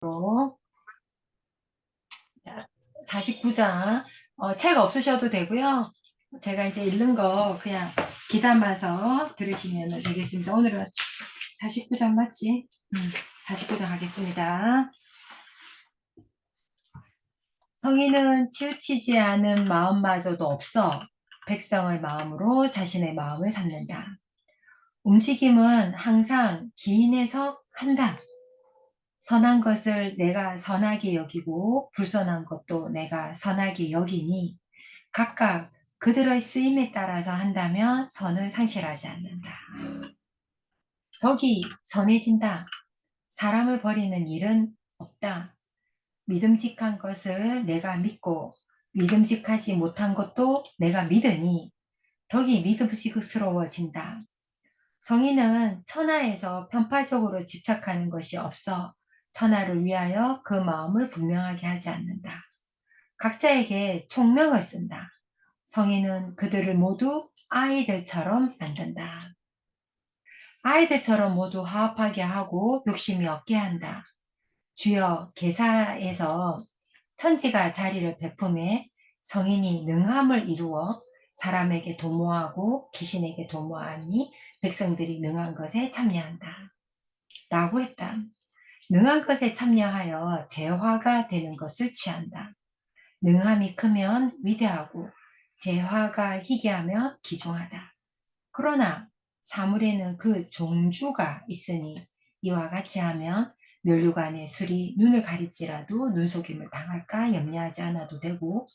또, 자, 49장. 책 없으셔도 되고요. 제가 이제 읽는 거 그냥 귀담아서 들으시면 되겠습니다. 오늘은 49장 맞지? 49장 하겠습니다. 성인은 치우치지 않은 마음마저도 없어 백성의 마음으로 자신의 마음을 삼는다. 움직임은 항상 기인해서 한다. 선한 것을 내가 선하게 여기고 불선한 것도 내가 선하게 여기니 각각 그들의 쓰임에 따라서 한다면 선을 상실하지 않는다. 덕이 선해진다. 사람을 버리는 일은 없다. 믿음직한 것을 내가 믿고 믿음직하지 못한 것도 내가 믿으니 덕이 믿음직스러워진다. 성인은 천하에서 편파적으로 집착하는 것이 없어 천하를 위하여 그 마음을 분명하게 하지 않는다. 각자에게 총명을 쓴다. 성인은 그들을 모두 아이들처럼 만든다. 아이들처럼 모두 화합하게 하고 욕심이 없게 한다. 주여 계사에서 천지가 자리를 베품에 성인이 능함을 이루어 사람에게 도모하고 귀신에게 도모하니 백성들이 능한 것에 참여한다. 라고 했다. 능한 것에 참여하여 재화가 되는 것을 취한다. 능함이 크면 위대하고 재화가 희귀하면 기중하다. 그러나 사물에는 그 종주가 있으니 이와 같이 하면 면류관의 술이 눈을 가릴지라도 눈속임을 당할까 염려하지 않아도 되고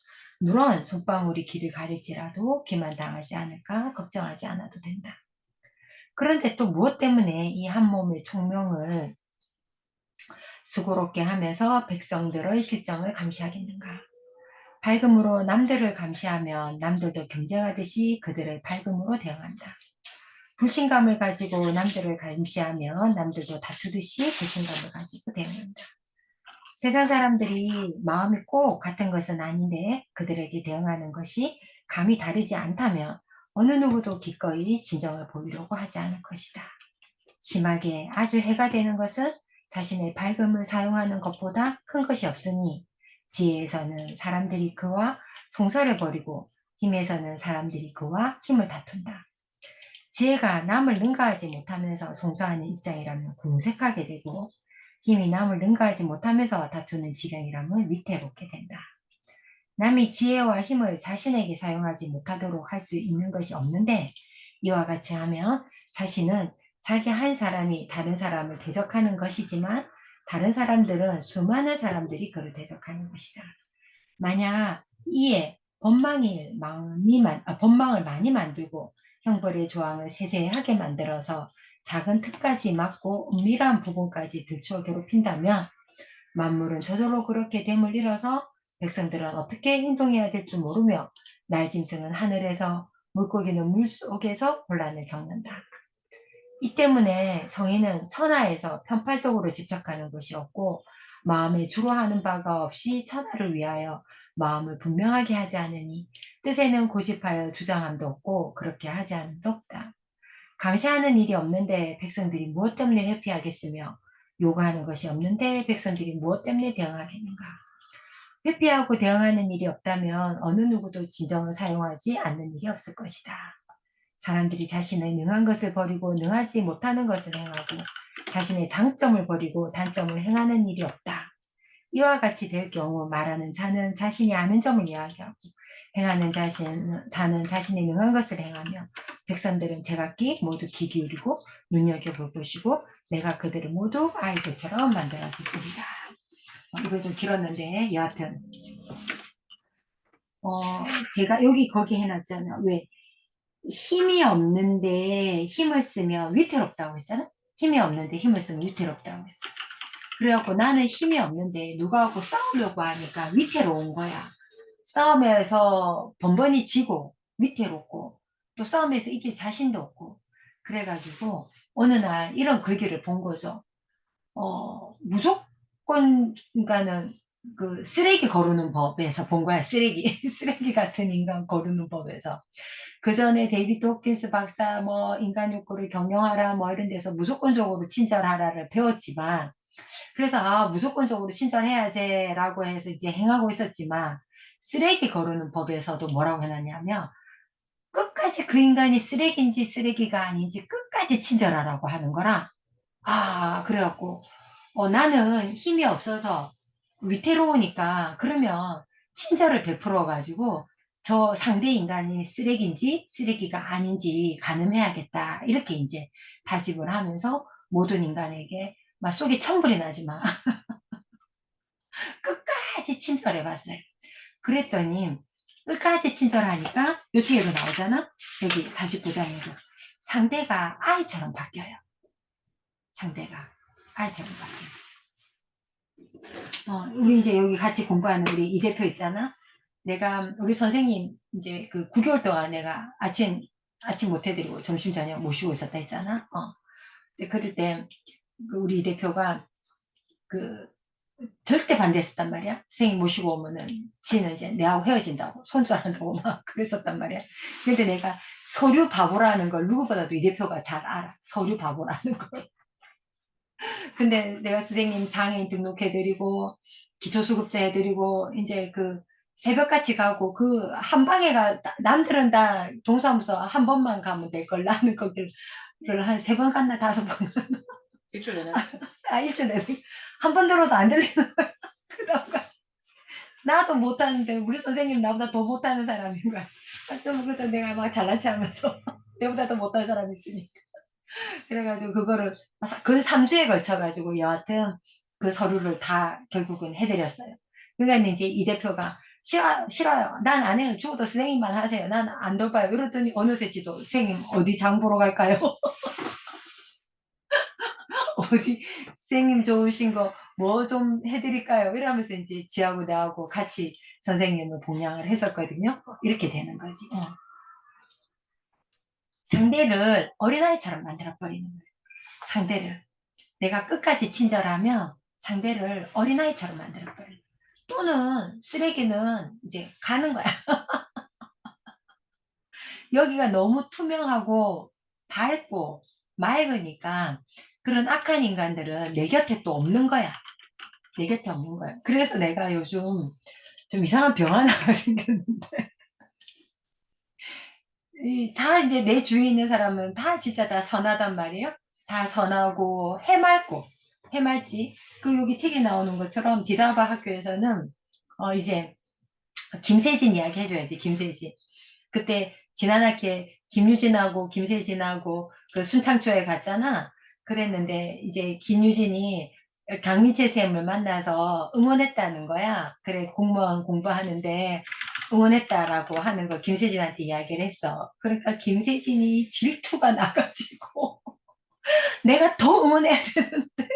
누런 손방울이 귀를 가릴지라도 귀만 당하지 않을까 걱정하지 않아도 된다. 그런데 또 무엇 때문에 이 한 몸의 총명을 수고롭게 하면서 백성들의 실정을 감시하겠는가? 밝음으로 남들을 감시하면 남들도 경쟁하듯이 그들의 밝음으로 대응한다. 불신감을 가지고 남들을 감시하면 남들도 다투듯이 불신감을 가지고 대응한다. 세상 사람들이 마음이 꼭 같은 것은 아닌데 그들에게 대응하는 것이 감이 다르지 않다면 어느 누구도 기꺼이 진정을 보이려고 하지 않을 것이다. 심하게 아주 해가 되는 것은 자신의 밝음을 사용하는 것보다 큰 것이 없으니 지혜에서는 사람들이 그와 송사를 벌이고 힘에서는 사람들이 그와 힘을 다툰다. 지혜가 남을 능가하지 못하면서 송사하는 입장이라면 궁색하게 되고 힘이 남을 능가하지 못하면서 다투는 지경이라면 위태롭게 된다. 남이 지혜와 힘을 자신에게 사용하지 못하도록 할 수 있는 것이 없는데 이와 같이 하면 자신은 자기 한 사람이 다른 사람을 대적하는 것이지만 다른 사람들은 수많은 사람들이 그를 대적하는 것이다. 만약 이에 법망을 많이 만들고 형벌의 조항을 세세하게 만들어서 작은 틈까지 막고 은밀한 부분까지 들추어 괴롭힌다면 만물은 저절로 그렇게 됨을 잃어서 백성들은 어떻게 행동해야 될 줄 모르며 날짐승은 하늘에서 물고기는 물속에서 혼란을 겪는다. 이 때문에 성인은 천하에서 편파적으로 집착하는 것이 없고 마음에 주로 하는 바가 없이 천하를 위하여 마음을 분명하게 하지 않으니 뜻에는 고집하여 주장함도 없고 그렇게 하지 않음도 없다. 감시하는 일이 없는데 백성들이 무엇 때문에 회피하겠으며 요구하는 것이 없는데 백성들이 무엇 때문에 대응하겠는가. 회피하고 대응하는 일이 없다면 어느 누구도 진정을 사용하지 않는 일이 없을 것이다. 사람들이 자신의 능한 것을 버리고 능하지 못하는 것을 행하고 자신의 장점을 버리고 단점을 행하는 일이 없다. 이와 같이 될 경우 말하는 자는 자신이 아는 점을 이야기하고 행하는 자는 자신이 능한 것을 행하며 백성들은 제각기 모두 귀 기울이고 눈여겨볼 것이고 내가 그들을 모두 아이들처럼 만들었을 뿐이다. 이거 좀 길었는데 여하튼 어, 제가 여기 거기 해놨잖아요. 왜 힘이 없는데 힘을 쓰면 위태롭다고 했잖아. 힘이 없는데 힘을 쓰면 위태롭다고 했어. 그래갖고 나는 힘이 없는데 누구하고 싸우려고 하니까 위태로운 거야. 싸움에서 번번이 지고 위태롭고 또 싸움에서 이길 자신도 없고 그래가지고 어느 날 이런 글귀를 본 거죠. 무조건 그러니까는 그 쓰레기 거르는 법에서 본 거야. 쓰레기 쓰레기 같은 인간 거르는 법에서. 그 전에 데이비드 호킨스 박사 뭐 인간 욕구를 경영하라 뭐 이런 데서 무조건적으로 친절하라를 배웠지만 그래서 무조건적으로 친절해야지라고 해서 이제 행하고 있었지만 쓰레기 거르는 법에서도 뭐라고 해놨냐면 끝까지 그 인간이 쓰레기인지 쓰레기가 아닌지 끝까지 친절하라고 하는 거라. 그래갖고 나는 힘이 없어서 위태로우니까 그러면 친절을 베풀어 가지고 저 상대 인간이 쓰레기인지 쓰레기가 아닌지 가늠해야겠다. 이렇게 이제 다짐을 하면서 모든 인간에게 막 속이 천불이 나지만 끝까지 친절해 봤어요. 그랬더니 끝까지 친절하니까 요 책에도 나오잖아. 여기 49장에도 상대가 아이처럼 바뀌어요. 상대가 아이처럼 바뀌어요. 우리 이제 여기 같이 공부하는 우리 이 대표 있잖아. 내가 우리 선생님 이제 그 9개월 동안 내가 아침 못 해드리고 점심 저녁 모시고 있었다 했잖아. 이제 그럴 때 우리 이 대표가 그 절대 반대했었단 말이야. 선생님 모시고 오면은 지는 이제 내하고 헤어진다고 손절 한다고 막 그랬었단 말이야. 근데 내가 서류 바보라는 걸 누구보다도 이 대표가 잘 알아. 서류 바보라는 걸. 근데 내가 선생님 장애인 등록해드리고 기초수급자 해드리고 이제 그 새벽같이 가고 그 한 방에 남들은 다 동사무소 한 번만 가면 될 걸 나는 거기를 한 3번 갔나 5번 일주일 내내. 일주일 내내 한 번 들어도 안 들리는 거야. 그러니까 나도 못하는데 우리 선생님 나보다 더 못하는 사람인 거야. 좀 그래서 내가 막 잘난 체하면서 내보다 더 못하는 사람이 있으니까. 그래가지고 그거를 근 3주에 걸쳐가지고 여하튼 그 서류를 다 결국은 해드렸어요. 그러니까 이제 이 대표가 싫어요. 난 안 해요. 죽어도 선생님만 하세요. 난 안 돌봐요. 이러더니 어느새 지도 선생님 어디 장 보러 갈까요? 어디 선생님 좋으신 거 뭐 좀 해드릴까요? 이러면서 이제 지하고 나하고 같이 선생님을 봉양을 했었거든요. 이렇게 되는 거지. 상대를 어린아이처럼 만들어버리는 거예요. 상대를. 내가 끝까지 친절하면 상대를 어린아이처럼 만들어버려요. 또는 쓰레기는 이제 가는 거야. 여기가 너무 투명하고 밝고 맑으니까 그런 악한 인간들은 내 곁에 또 없는 거야. 내 곁에 없는 거야. 그래서 내가 요즘 좀 이상한 병 하나가 생겼는데 다 이제 내 주위에 있는 사람은 다 진짜 다 선하단 말이에요. 다 선하고 해맑지. 그리고 여기 책에 나오는 것처럼 디다바 학교에서는 이제 김세진 이야기 해줘야지. 김세진. 그때 지난 학기에 김유진하고 김세진하고 그 순창초에 갔잖아. 그랬는데 이제 김유진이 강민채 쌤을 만나서 응원했다는 거야. 그래 공무원 공부하는데 응원했다라고 하는 걸 김세진한테 이야기를 했어. 그러니까 김세진이 질투가 나가지고 내가 더 응원해야 되는데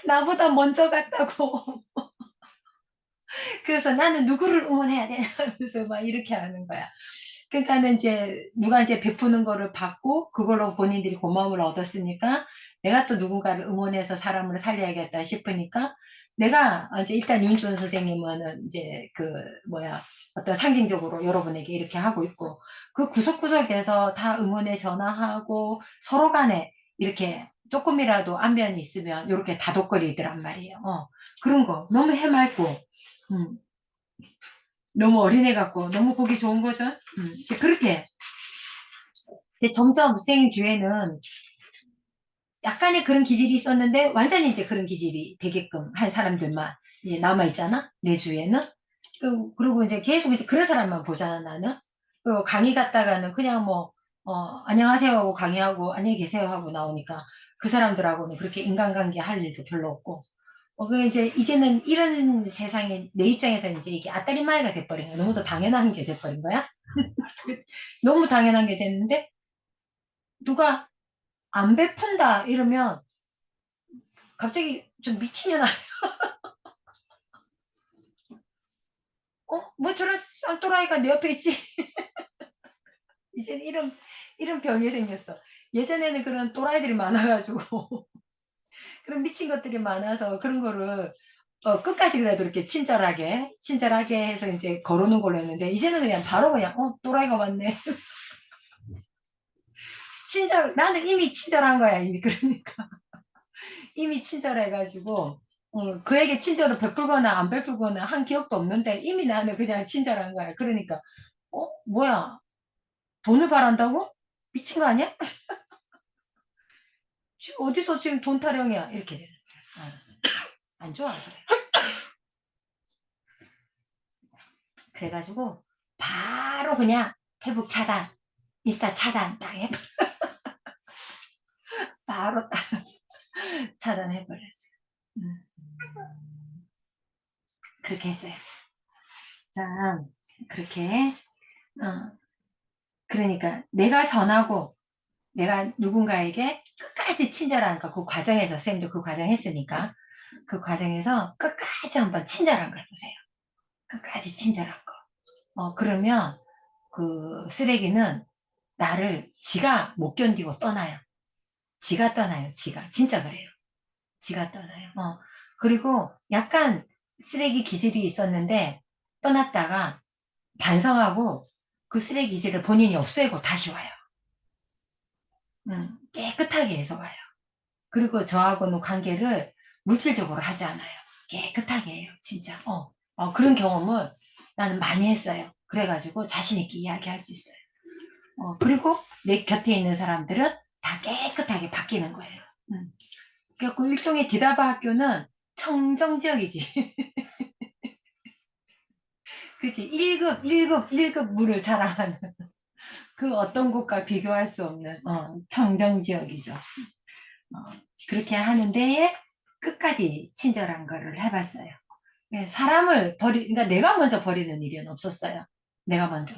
나보다 먼저 갔다고. 그래서 나는 누구를 응원해야 되나 하면서 막 이렇게 하는 거야. 그러니까는 이제 누가 이제 베푸는 거를 받고 그걸로 본인들이 고마움을 얻었으니까 내가 또 누군가를 응원해서 사람을 살려야겠다 싶으니까 내가 이제 일단 윤준 선생님은 이제 그 뭐야 어떤 상징적으로 여러분에게 이렇게 하고 있고 그 구석구석에서 다 응원에 전화하고 서로 간에 이렇게 조금이라도 안면이 있으면 이렇게 다독거리더란 말이에요. 그런 거 너무 해맑고 음, 너무 어린애 같고 너무 보기 좋은 거죠. 이제 그렇게 이제 점점 선생님 주위에는 약간의 그런 기질이 있었는데 완전히 이제 그런 기질이 되게끔 한 사람들만 이제 남아있잖아. 내 주위에는. 그리고 이제 계속 이제 그런 사람만 보잖아, 나는. 그리고 강의 갔다가는 그냥 뭐, 안녕하세요 하고 강의하고 안녕히 계세요 하고 나오니까 그 사람들하고는 그렇게 인간관계 할 일도 별로 없고. 이제는 이런 세상에 내 입장에서는 이제 이게 아따리마이가 돼버린 거야. 너무도 당연한 게 돼버린 거야. 너무 당연한 게 됐는데 누가 안 베푼다 이러면 갑자기 좀 미치면 뭐 저런 쌍또라이가 내 옆에 있지? 이제는 이런 병이 생겼어. 예전에는 그런 또라이들이 많아가지고 그런 미친 것들이 많아서 그런 거를 끝까지 그래도 이렇게 친절하게 해서 이제 걸어놓은 걸로 했는데 이제는 그냥 바로 그냥 또라이가 왔네. 나는 이미 친절한 거야 이미 그러니까 이미 친절해가지고 그에게 친절을 베풀거나 안 베풀거나 한 기억도 없는데 이미 나는 그냥 친절한 거야. 그러니까 뭐야 돈을 바란다고? 미친 거 아니야? 어디서 지금 돈 타령이야? 이렇게 되는 거야. 안 좋아 그래. 그래가지고 바로 그냥 페북 차단, 인스타 차단 딱 해. 바로 딱 차단해버렸어요. 음, 그렇게 했어요. 자, 그렇게 그러니까 내가 선하고 내가 누군가에게 끝까지 친절한 거, 그 과정에서 쌤도 그 과정 했으니까 그 과정에서 끝까지 한번 친절한 거 해보세요. 끝까지 친절한 거. 그러면 그 쓰레기는 나를 지가 못 견디고 떠나요. 지가 떠나요. 지가. 진짜 그래요. 지가 떠나요. 그리고 약간 쓰레기 기질이 있었는데 떠났다가 반성하고 그 쓰레기 기질을 본인이 없애고 다시 와요. 깨끗하게 해서 와요. 그리고 저하고는 관계를 물질적으로 하지 않아요. 깨끗하게 해요. 진짜. 그런 경험을 나는 많이 했어요. 그래가지고 자신있게 이야기할 수 있어요. 그리고 내 곁에 있는 사람들은 다 깨끗하게 바뀌는 거예요. 그래갖고 일종의 디다바 학교는 청정지역이지. 그치? 1급, 1급, 1급 물을 자랑하는 그 어떤 곳과 비교할 수 없는 청정지역이죠. 그렇게 하는데 끝까지 친절한 거를 해봤어요. 사람을 그러니까 내가 먼저 버리는 일은 없었어요. 내가 먼저.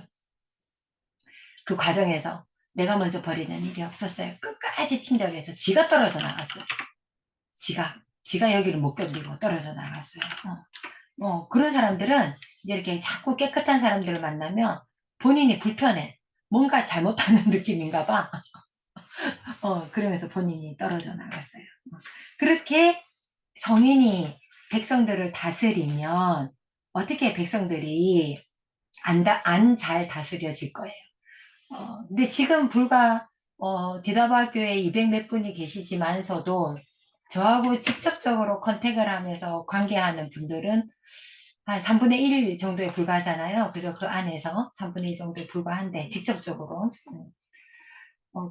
그 과정에서 내가 먼저 버리는 일이 없었어요. 끝까지 친절해서 지가 떨어져 나갔어요. 지가 여기를 못 견디고 떨어져 나갔어요. 그런 사람들은 이렇게 자꾸 깨끗한 사람들을 만나면 본인이 불편해. 뭔가 잘못하는 느낌인가 봐. 그러면서 본인이 떨어져 나갔어요. 그렇게 성인이 백성들을 다스리면 어떻게 백성들이 안 잘 다스려질 거예요. 근데 지금 불과 디다바 교회 200 몇 분이 계시지만서도 저하고 직접적으로 컨택을 하면서 관계하는 분들은 한 3분의 1 정도에 불과하잖아요. 그래서 그 안에서 3분의 1 정도에 불과한데 직접적으로.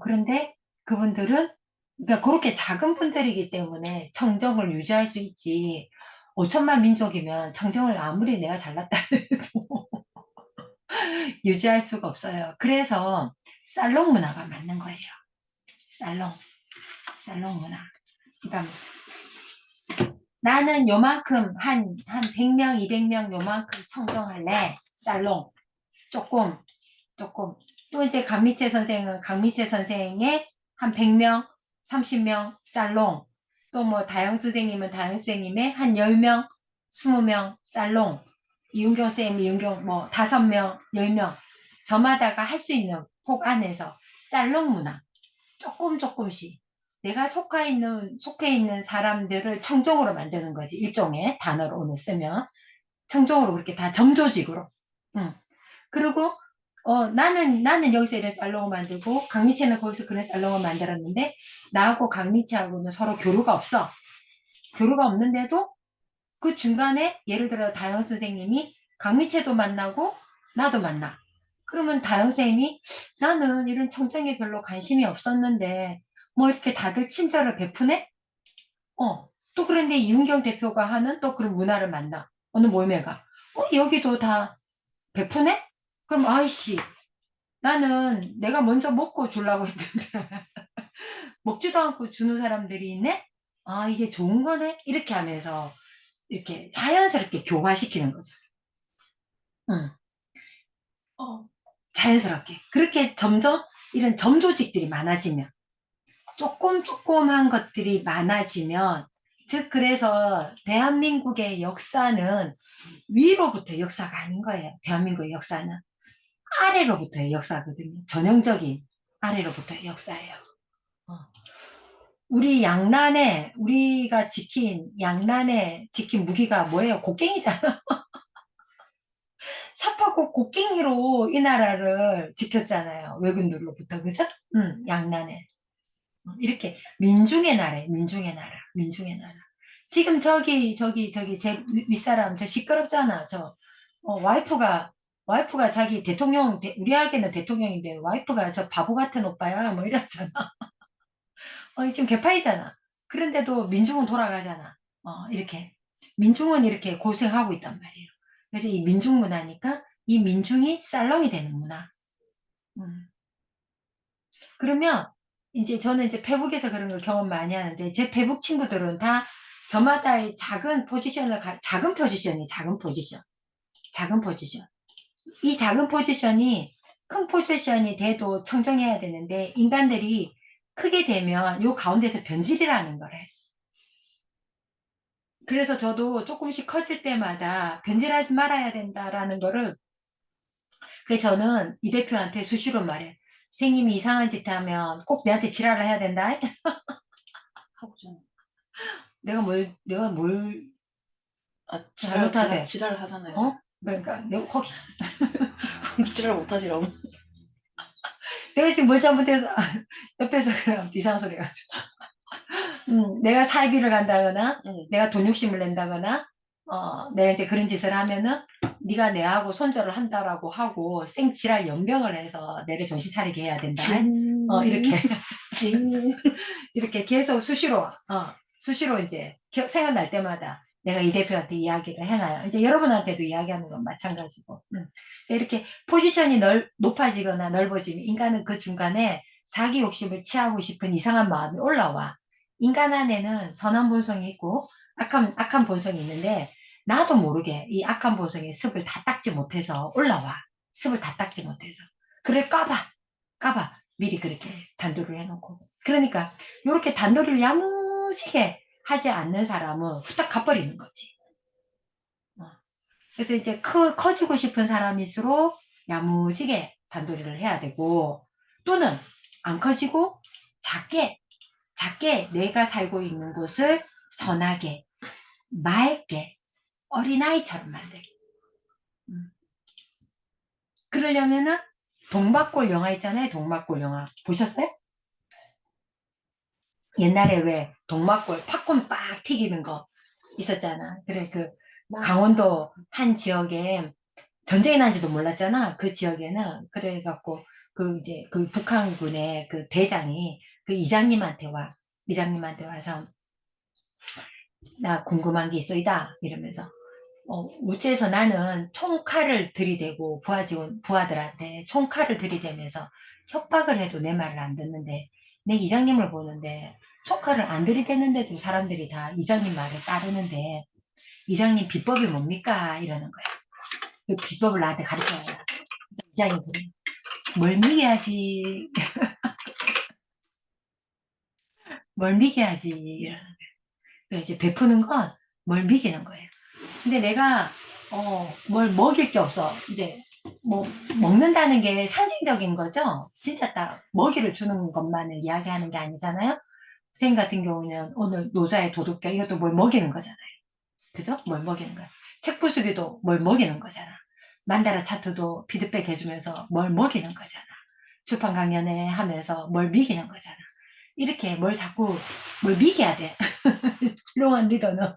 그런데 그분들은 그러니까 그렇게 작은 분들이기 때문에 청정을 유지할 수 있지. 5천만 민족이면 청정을 아무리 내가 잘났다 해도 유지할 수가 없어요. 그래서 살롱 문화가 맞는 거예요. 살롱 문화. 그러니까 나는 요만큼 한 100명, 200명 요만큼 청정할래. 살롱. 조금. 또 이제 강미채 선생은 강미채 선생의 한 100명, 30명 살롱. 또 뭐 다영 선생님은 다영 선생님의 한 10명, 20명 살롱. 이윤경 선생님, 이윤경 뭐 5명, 10명. 저마다가 할 수 있는 폭 안에서 살롱 문화. 조금씩. 내가 속해 있는 사람들을 청정으로 만드는 거지. 일종의 단어로 오늘 쓰면. 청정으로 그렇게 다 점조직으로. 응. 그리고 나는 여기서 이런 살롱을 만들고 강미채는 거기서 그런 살롱을 만들었는데 나하고 강미채하고는 서로 교류가 없어. 교류가 없는데도 그 중간에 예를 들어 다영 선생님이 강미채도 만나고 나도 만나. 그러면 다영 선생님이 나는 이런 청정에 별로 관심이 없었는데 뭐 이렇게 다들 친절을 베푸네? 또 그런데 이윤경 대표가 하는 또 그런 문화를 만나. 어느 모임에 가. 여기도 다 베푸네? 그럼 아이씨 나는 내가 먼저 먹고 주려고 했는데 먹지도 않고 주는 사람들이 있네? 아, 이게 좋은 거네? 이렇게 하면서 이렇게 자연스럽게 교화시키는 거죠. 응. 자연스럽게. 그렇게 점점 이런 점조직들이 많아지면, 조금한 것들이 많아지면, 즉, 그래서 대한민국의 역사는 위로부터 역사가 아닌 거예요. 대한민국의 역사는 아래로부터의 역사거든요. 전형적인 아래로부터의 역사예요. 어. 우리가 양란에 지킨 무기가 뭐예요? 곡괭이잖아. 삽하고 곡괭이로 이 나라를 지켰잖아요. 외군들로부터, 그죠? 양란에. 이렇게 민중의 나라에 민중의 나라, 민중의 나라. 지금 저기 제 윗사람 저 시끄럽잖아. 저 와이프가 자기 대통령 우리 아기는 대통령인데 와이프가 저 바보 같은 오빠야 뭐 이러잖아. 지금 개파이잖아. 그런데도 민중은 돌아가잖아. 이렇게 민중은 이렇게 고생하고 있단 말이에요. 그래서 이 민중 문화니까 이 민중이 살롱이 되는 문화. 음. 그러면 이제 저는 이제 페북에서 그런 걸 경험 많이 하는데 제 페북 친구들은 다 저마다의 작은 포지션을 작은 포지션이 작은 포지션 이 작은 포지션이 큰 포지션이 돼도 청정해야 되는데 인간들이 크게 되면 요 가운데서 변질이라는 거래. 그래서 저도 조금씩 커질 때마다 변질하지 말아야 된다라는 거를 그래서 저는 이 대표한테 수시로 말해. 선생님이 이상한 짓 하면 꼭 내한테 지랄을 해야 된다. 하고 좀. 내가 뭘 제가 잘못하대. 지랄을 하잖아요. 그러니까 내가 거기 지랄 못하시라고. 내가 지금 뭘 잘못해서 옆에서 그냥 이상한 소리 해가지고 내가 사이비를 간다거나 내가 돈 욕심을 낸다거나 내가 이제 그런 짓을 하면은 네가 내하고 손절을 한다라고 하고 생지랄 연병을 해서 내를 정신 차리게 해야 된다. 이렇게 이렇게 계속 수시로 이제 생각날 때마다 내가 이 대표한테 이야기를 해놔요. 이제 여러분한테도 이야기하는 건 마찬가지고. 이렇게 포지션이 높아지거나 넓어지면 인간은 그 중간에 자기 욕심을 취하고 싶은 이상한 마음이 올라와. 인간 안에는 선한 본성이 있고 악한 본성이 있는데 나도 모르게 이 악한 본성의 습을 다 닦지 못해서 올라와. 습을 다 닦지 못해서. 그래 까봐. 미리 그렇게 단도를 해놓고. 그러니까 이렇게 단도를 야무지게 하지 않는 사람은 후딱 가버리는 거지. 그래서 이제 커지고 싶은 사람일수록 야무지게 단도리를 해야 되고 또는 안 커지고 작게 내가 살고 있는 곳을 선하게 맑게 어린아이처럼 만들게. 그러려면은 동막골 영화 있잖아요. 동막골 영화 보셨어요? 옛날에 왜 동막골 팝콘 빡 튀기는 거 있었잖아. 그래 그 강원도 한 지역에 전쟁이 난지도 몰랐잖아. 그 지역에는 그래갖고 그 이제 그 북한군의 그 대장이 그 이장님한테 와서 나 궁금한 게 있어이다 이러면서 우째에서 나는 총칼을 들이대고 부하들한테 총칼을 들이대면서 협박을 해도 내 말을 안 듣는데 내 이장님을 보는데 총칼을 안 들이대는데도 사람들이 다 이장님 말을 따르는데 이장님 비법이 뭡니까? 이러는 거야. 그 비법을 나한테 가르쳐야 돼. 이장님 그래. 뭘 미개하지. 뭘 미개하지. 이러는 거야. 그러니까 이제 베푸는 건 뭘 미개는 거예요. 근데 내가 뭘 먹일 게 없어. 이제 뭐 먹는다는 게 상징적인 거죠. 진짜 딱 먹이를 주는 것만을 이야기하는 게 아니잖아요. 선생님 같은 경우는 오늘 노자의 도덕경 이것도 뭘 먹이는 거잖아요. 그죠? 뭘 먹이는 거야. 책 부수기도 뭘 먹이는 거잖아. 만다라 차트도 피드백 해주면서 뭘 먹이는 거잖아. 출판 강연회 하면서 뭘 미기는 거잖아. 이렇게 뭘 미겨야 돼. 훌륭한 리더는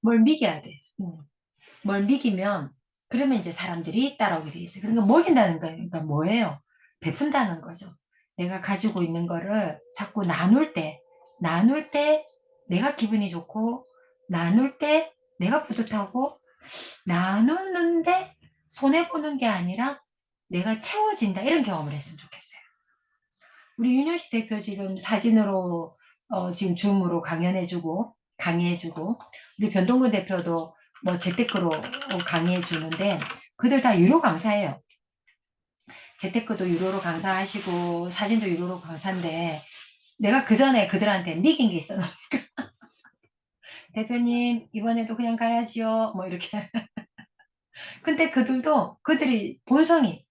뭘 미겨야 돼. 뭘 미기면 그러면 이제 사람들이 따라오게 돼 있어요. 그러니까 먹인다는 거니까 뭐예요? 베푼다는 거죠. 내가 가지고 있는 거를 자꾸 나눌 때 내가 기분이 좋고 나눌 때 내가 뿌듯하고 나누는데 손해보는 게 아니라 내가 채워진다 이런 경험을 했으면 좋겠어요. 우리 윤효식 대표 지금 사진으로 지금 줌으로 강의해주고 우리 변동근 대표도 뭐 재테크로 강의해주는데 그들 다 유료 강사예요. 재테크도 유료로 강사하시고 사진도 유료로 강사인데 내가 그 전에 그들한테 미긴 게 있어. 대표님 이번에도 그냥 가야지요. 뭐 이렇게. 근데 그들이 본성이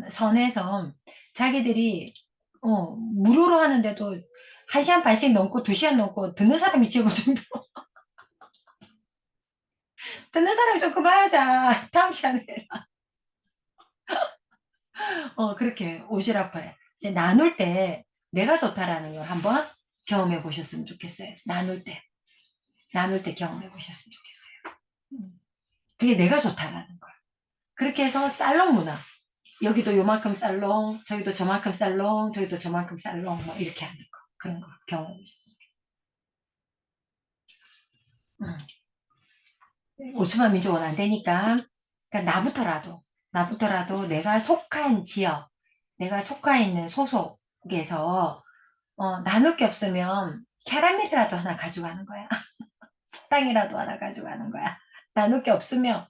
선해서 자기들이 무료로 하는데도 1시간 반씩 넘고 2시간 넘고 듣는 사람이 지금 정도 듣는 사람이 좀 그만하자. 다음 시간에 그렇게 오시라고 해. 이제 나눌 때 내가 좋다라는 걸 한번 경험해 보셨으면 좋겠어요. 나눌 때 경험해 보셨으면 좋겠어요. 그게 내가 좋다라는 걸. 그렇게 해서 살롱 문화. 여기도 요만큼 살롱, 저기도 저만큼 살롱, 저기도 저만큼 살롱, 뭐 이렇게 하는 거. 그런 거 경험해 보셨어요. 5천만 민족은 안 되니까, 그러니까 나부터라도 내가 속한 지역, 내가 속해 있는 소속에서, 나눌 게 없으면 캐러멜이라도 하나 가져가는 거야. 사탕이라도 하나 가져가는 거야. 나눌 게 없으면,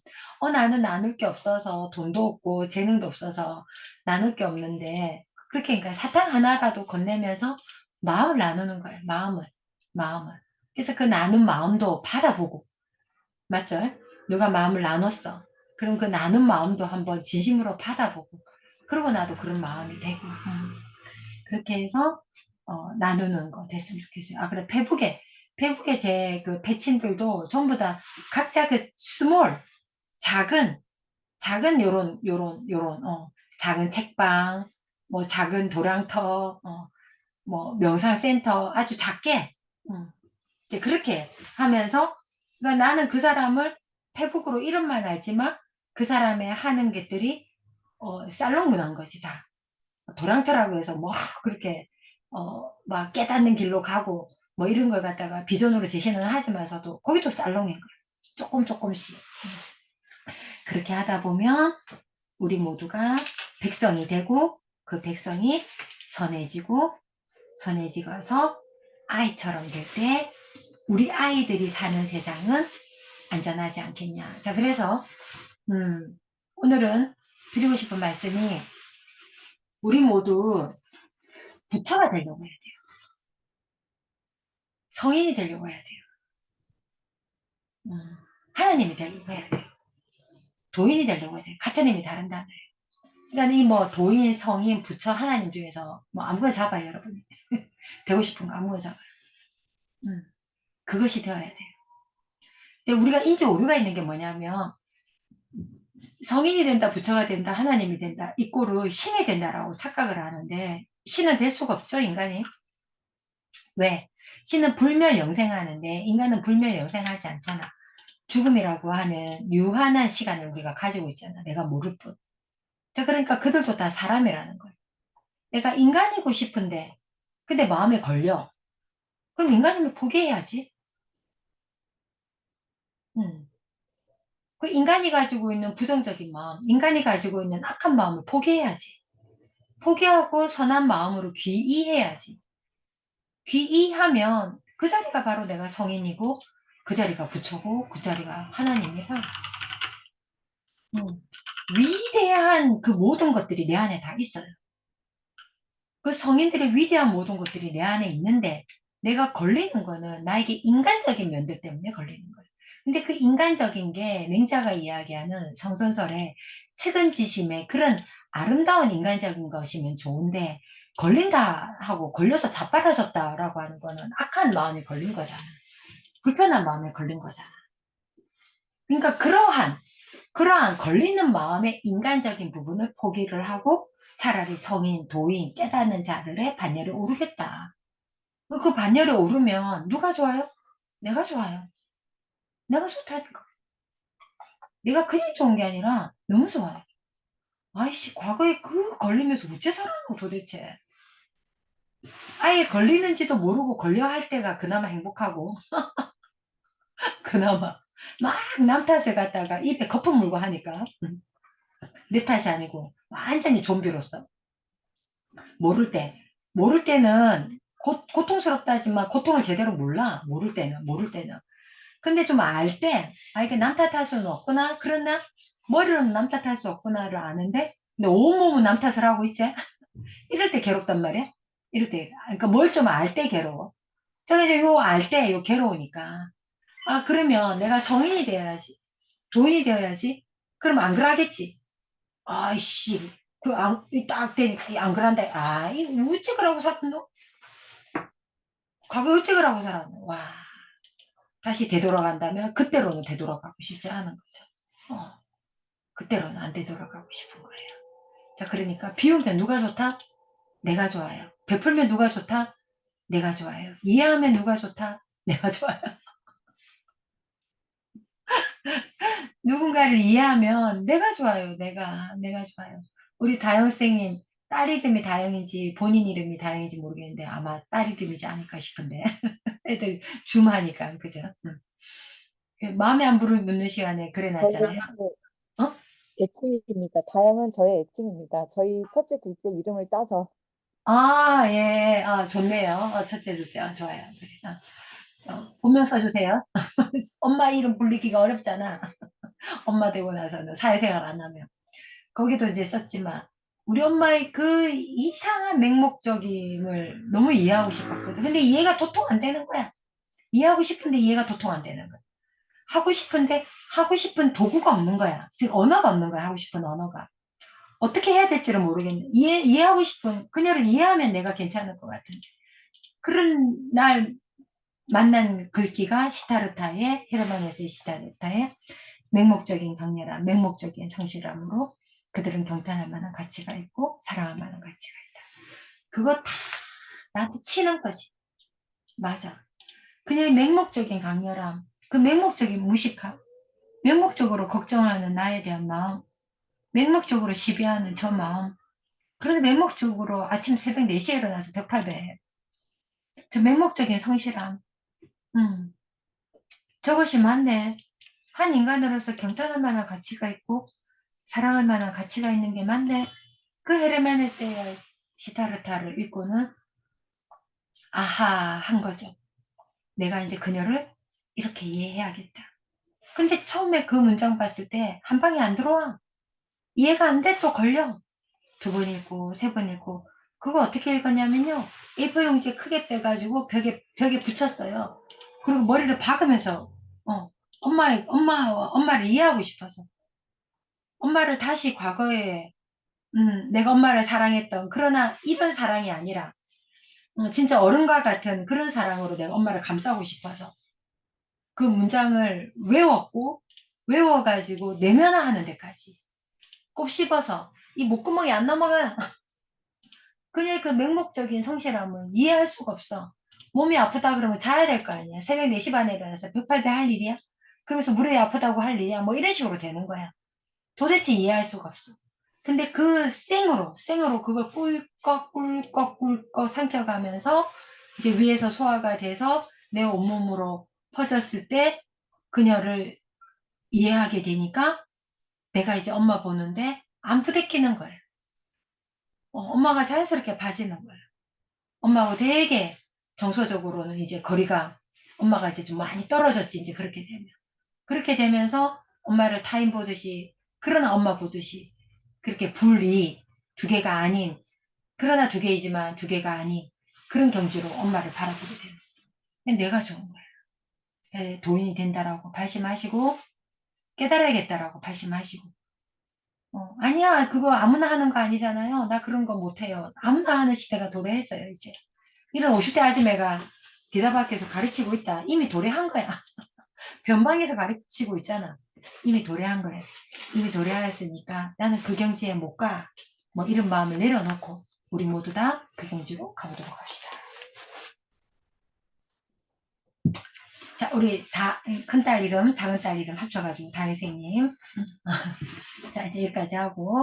나는 나눌 게 없어서 돈도 없고 재능도 없어서 나눌 게 없는데, 그렇게 그러니까 사탕 하나라도 건네면서 마음을 나누는 거야. 마음을. 그래서 그 나눈 마음도 받아보고, 맞죠? 누가 마음을 나눴어. 그럼 그 나눈 마음도 한번 진심으로 받아보고, 그러고 나도 그런 마음이 되고, 그렇게 해서, 나누는 거 됐으면 좋겠어요. 아, 그래, 페북에 제 그 배친들도 전부 다 각자 그 작은 요런, 작은 책방, 뭐 작은 도량터, 뭐 명상센터 아주 작게, 이제 그렇게 하면서, 그러니까 나는 그 사람을 페북으로 이름만 알지만 그 사람의 하는 것들이 살롱 문화인 거지 다. 도랑터라고 해서 뭐 그렇게 막 깨닫는 길로 가고 뭐 이런 걸 갖다가 비전으로 제시는 하지만서도 거기도 살롱인 거야. 조금씩. 그렇게 하다 보면 우리 모두가 백성이 되고 그 백성이 선해지고서 아이처럼 될 때 우리 아이들이 사는 세상은 안전하지 않겠냐. 자, 그래서 오늘은 드리고 싶은 말씀이 우리 모두 부처가 되려고 해야 돼요. 성인이 되려고 해야 돼요. 하나님이 되려고 해야 돼요. 도인이 되려고 해야 돼요. 같은 의미 다른 단어예요. 그러니까 이 뭐 도인, 성인, 부처, 하나님 중에서 뭐 아무거나 잡아요, 여러분. 되고 싶은 거 아무거나 잡아요. 그것이 되어야 돼요. 근데 우리가 인지 오류가 있는 게 뭐냐면 성인이 된다, 부처가 된다, 하나님이 된다, 이꼬르 신이 된다라고 착각을 하는데 신은 될 수가 없죠, 인간이. 왜? 신은 불멸영생하는데 인간은 불멸영생하지 않잖아. 죽음이라고 하는 유한한 시간을 우리가 가지고 있잖아. 내가 모를 뿐. 자, 그러니까 그들도 다 사람이라는 거예요. 내가 인간이고 싶은데 근데 마음에 걸려. 그럼 인간임을 포기해야지. 음. 그 인간이 가지고 있는 부정적인 마음, 인간이 가지고 있는 악한 마음을 포기해야지. 포기하고 선한 마음으로 귀의해야지. 귀의하면 그 자리가 바로 내가 성인이고 그 자리가 부처고 그 자리가 하나님이다. 위대한 그 모든 것들이 내 안에 다 있어요. 그 성인들의 위대한 모든 것들이 내 안에 있는데 내가 걸리는 거는 나에게 인간적인 면들 때문에 걸리는 거예요. 근데 그 인간적인 게 맹자가 이야기하는 성선설의 측은지심의 그런 아름다운 인간적인 것이면 좋은데 걸린다 하고 걸려서 자빠라졌다라고 하는 거는 악한 마음이 걸린 거잖아. 불편한 마음에 걸린 거잖아. 그러니까 그러한 걸리는 마음의 인간적인 부분을 포기를 하고 차라리 성인, 도인, 깨닫는 자들의 반열에 오르겠다. 그 반열에 오르면 누가 좋아요? 내가 좋아요. 내가 좋다니까. 내가 그냥 좋은 게 아니라 너무 좋아요. 아이씨, 과거에 그 걸리면서 어째 살았노 도대체. 아예 걸리는지도 모르고 걸려 할 때가 그나마 행복하고, 그나마. 막 남 탓을 갖다가 입에 거품 물고 하니까. 내 탓이 아니고, 완전히 좀비로서. 모를 때는 고통스럽다지만 고통을 제대로 몰라. 모를 때는. 근데 좀 이게 남 탓할 수는 없구나. 그러나, 머리로는 남 탓할 수 없구나를 아는데, 근데 온몸은 남 탓을 하고 있지. 이럴 때 괴롭단 말이야. 이럴 때, 그러니까 뭘 좀 알 때 괴로워. 제가 이제 요 괴로우니까. 아, 그러면 내가 성인이 돼야지. 도인이 되어야지. 그럼 안 그러겠지. 아이씨, 딱 되니까, 안 그란다. 아, 이 어째 그러고 살았노? 과거 어째 그러고 살았노? 와, 다시 되돌아간다면 그때로는 되돌아가고 싶지 않은 거죠. 그때로는 안 되돌아가고 싶은 거예요. 자, 그러니까 비우면 누가 좋다? 내가 좋아요. 베풀면 누가 좋다? 내가 좋아요. 이해하면 누가 좋다? 내가 좋아요. 누군가를 이해하면 내가 좋아요. 내가 좋아요. 우리 다영 선생님 딸 이름이 다영인지 본인 이름이 다영인지 모르겠는데 아마 딸 이름이지 않을까 싶은데 애들 줌하니까 그죠? 마음에 안 묻는 시간에 그래 놨잖아요. 저희 어? 애칭입니다. 다영은 저의 애칭입니다. 저희 첫째, 둘째 이름을 따서. 아, 예. 아, 좋네요. 첫째, 둘째. 좋아요. 그래. 본명 써주세요. 엄마 이름 불리기가 어렵잖아. 엄마 되고 나서는 사회생활 안 하면. 거기도 이제 썼지만, 우리 엄마의 그 이상한 맹목적임을 너무 이해하고 싶었거든. 근데 이해가 도통 안 되는 거야. 이해하고 싶은데 이해가 도통 안 되는 거야. 하고 싶은데 하고 싶은 도구가 없는 거야. 즉, 언어가 없는 거야. 하고 싶은 언어가. 어떻게 해야 될지를 모르겠네. 이해하고 싶은, 그녀를 이해하면 내가 괜찮을 것 같은데. 그런 날 만난 글귀가 시타르타의, 헤르만헤스의 시타르타의 맹목적인 강렬함, 맹목적인 성실함으로 그들은 경탄할 만한 가치가 있고 사랑할 만한 가치가 있다. 그거 다 나한테 치는 거지. 맞아. 그냥 맹목적인 강렬함, 그 맹목적인 무식함, 맹목적으로 걱정하는 나에 대한 마음, 맹목적으로 시비하는 저 마음, 그런데 맹목적으로 아침 새벽 4시에 일어나서 108배 해. 저 맹목적인 성실함. 저것이 맞네. 한 인간으로서 경탄할 만한 가치가 있고 사랑할 만한 가치가 있는 게 맞네. 그 헤르메네스의 시타르타를 읽고는 아하 한 거죠. 내가 이제 그녀를 이렇게 이해해야겠다. 근데 처음에 그 문장 봤을 때 한 방에 안 들어와. 이해가 안 돼. 또 걸려. 2번 읽고 3번 읽고 그거 어떻게 읽었냐면요. A4 용지 크게 빼가지고 벽에 붙였어요. 그리고 머리를 박으면서 엄마를 이해하고 싶어서 엄마를 다시 과거에 내가 엄마를 사랑했던 그러나 이런 사랑이 아니라 진짜 어른과 같은 그런 사랑으로 내가 엄마를 감싸고 싶어서 그 문장을 외웠고 외워가지고 내면화하는 데까지 꼭 씹어서 이 목구멍이 안 넘어가. 그녀의 그 맹목적인 성실함을 이해할 수가 없어. 몸이 아프다 그러면 자야 될 거 아니야. 새벽 4시 반에 일어나서 108배 할 일이야? 그러면서 무릎이 아프다고 할 일이야? 뭐 이런 식으로 되는 거야. 도대체 이해할 수가 없어. 근데 그 생으로 그걸 꿀꺽 삼켜가면서 이제 위에서 소화가 돼서 내 온몸으로 퍼졌을 때 그녀를 이해하게 되니까 내가 이제 엄마 보는데 안 부대끼는 거야. 엄마가 자연스럽게 봐지는 거야. 엄마하고 되게 정서적으로는 이제 거리가 엄마가 이제 좀 많이 떨어졌지 이제 그렇게 되면. 그렇게 되면서 엄마를 타인 보듯이 그러나 엄마 보듯이 그렇게 분리 2개가 아닌 그러나 2개이지만 2개가 아닌 그런 경지로 엄마를 바라보게 되는 거예요. 내가 좋은 거예요. 도인이 된다라고 발심하시고 깨달아야겠다라고 발심하시고 아니야 그거 아무나 하는 거 아니잖아요. 나 그런 거 못해요. 아무나 하는 시대가 도래했어요 이제. 이런 50대 아줌매가 대답 밖에서 가르치고 있다. 이미 도래한 거야. 변방에서 가르치고 있잖아. 이미 도래한 거야. 이미 도래하였으니까 나는 그 경지에 못 가. 뭐 이런 마음을 내려놓고 우리 모두 다 그 경지로 가보도록 합시다. 자, 우리 다 큰딸 이름, 작은딸 이름 합쳐가지고 다혜생님. 자, 이제 여기까지 하고